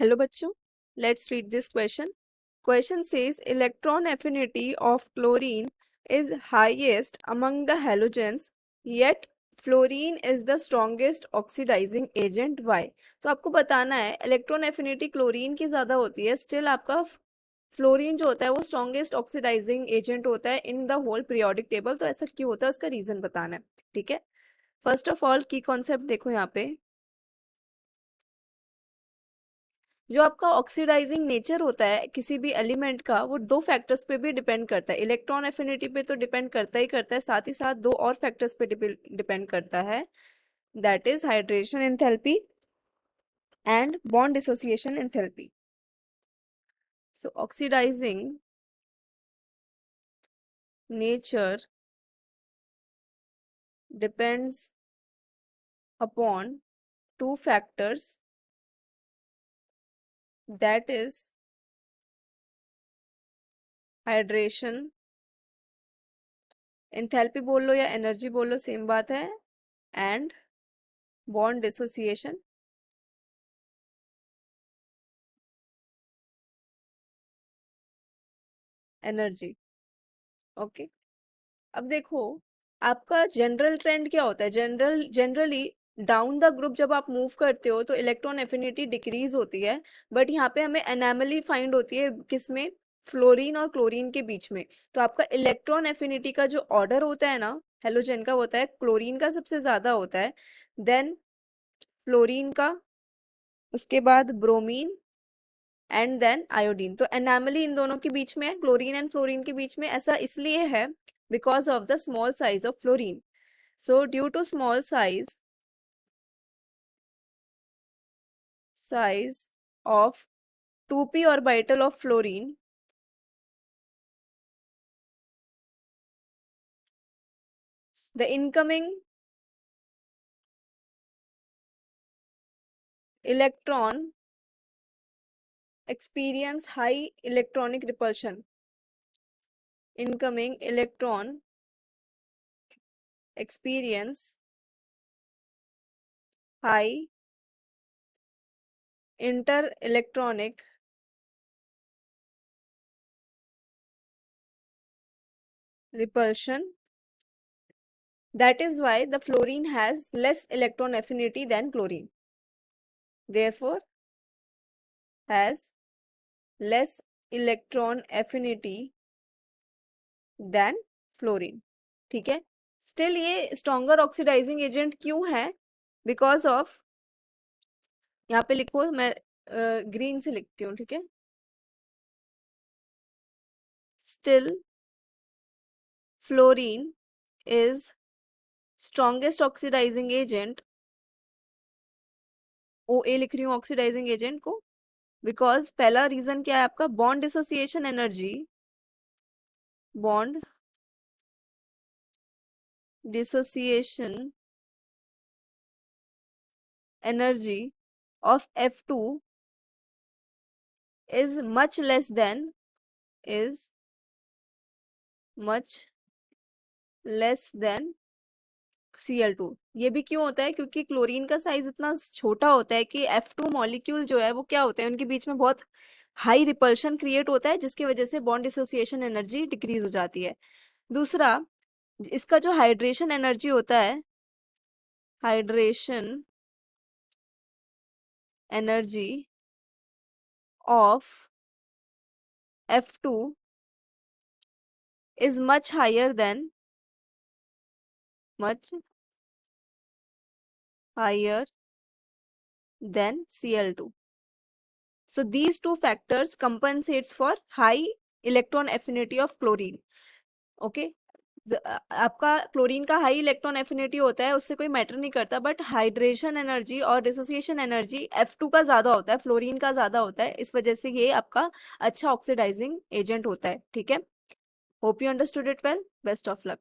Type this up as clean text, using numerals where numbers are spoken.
Hello bachcho, let's read this question. Question says electron affinity of chlorine is highest among the halogens, yet fluorine is the strongest oxidising agent why. तो आपको बताना है electron affinity chlorine की ज्यादा होती है, still आपका fluorine जो होता है वो स्ट्रॉन्गेस्ट ऑक्सीडाइजिंग एजेंट होता है in the whole periodic table. तो ऐसा क्यों होता है उसका रीजन बताना है। ठीक है, फर्स्ट ऑफ ऑल की कॉन्सेप्ट देखो यहाँ पे, जो आपका ऑक्सीडाइजिंग नेचर होता है किसी भी एलिमेंट का वो दो फैक्टर्स पे भी डिपेंड करता है। इलेक्ट्रॉन एफिनिटी पे तो डिपेंड करता ही करता है, साथ ही साथ दो और फैक्टर्स पे डिपेंड करता है, that is hydration enthalpy and bond dissociation enthalpy. So oxidising nature depends upon two factors, that is hydration, enthalpy बोल लो या एनर्जी बोल लो सेम बात है, and bond dissociation energy. Okay, अब देखो आपका जनरल ट्रेंड क्या होता है। जनरली डाउन द ग्रुप जब आप मूव करते हो तो इलेक्ट्रॉन एफिनिटी डिक्रीज होती है, बट यहाँ पे हमें एनामली फाइंड होती है किसमें, फ्लोरीन और क्लोरीन के बीच में। तो आपका इलेक्ट्रॉन एफिनिटी का जो ऑर्डर होता है ना हेलोजन का, होता है क्लोरीन का सबसे ज्यादा होता है, देन फ्लोरीन का, उसके बाद ब्रोमीन एंड देन आयोडीन। तो एनामली इन दोनों के बीच में है, क्लोरीन एंड फ्लोरीन के बीच में। ऐसा इसलिए है because of the small size of fluorine. So due to small size of 2p orbital of fluorine, the incoming electron experience high electronic repulsion. Incoming electron experience high inter-electronic repulsion. That is why the fluorine has less electron affinity than chlorine. Therefore, has less electron affinity than fluorine. ठीक है, still ये stronger oxidising agent क्यों है, because of, यहाँ पे लिखो, मैं green से लिखती हूँ, ठीक है, still fluorine is strongest oxidising agent, O A लिख रही हूँ ऑक्सीडाइजिंग एजेंट को, बिकॉज पहला रीजन क्या है आपका, bond dissociation energy, bond dissociation energy of F2 is much less than, is much less than Cl2। ये भी क्यों होता है, क्योंकि क्लोरीन का साइज इतना छोटा होता है कि F2 मॉलिक्यूल जो है वो क्या होता है, उनके बीच में बहुत हाई रिपल्शन क्रिएट होता है, जिसकी वजह से बॉन्ड डिसोसिएशन एनर्जी डिक्रीज हो जाती है। दूसरा, इसका जो हाइड्रेशन एनर्जी होता है, hydration energy of F2 is much higher than, much higher than Cl2. So these two factors compensates for high electron affinity of chlorine. Okay, आपका क्लोरीन का हाई इलेक्ट्रॉन एफिनिटी होता है, उससे कोई मैटर नहीं करता, बट हाइड्रेशन एनर्जी और dissociation energy F2 का ज्यादा होता है, फ्लोरीन का ज्यादा होता है, इस वजह से ये आपका अच्छा ऑक्सीडाइजिंग एजेंट होता है। ठीक है, hope you understood it well, best of luck.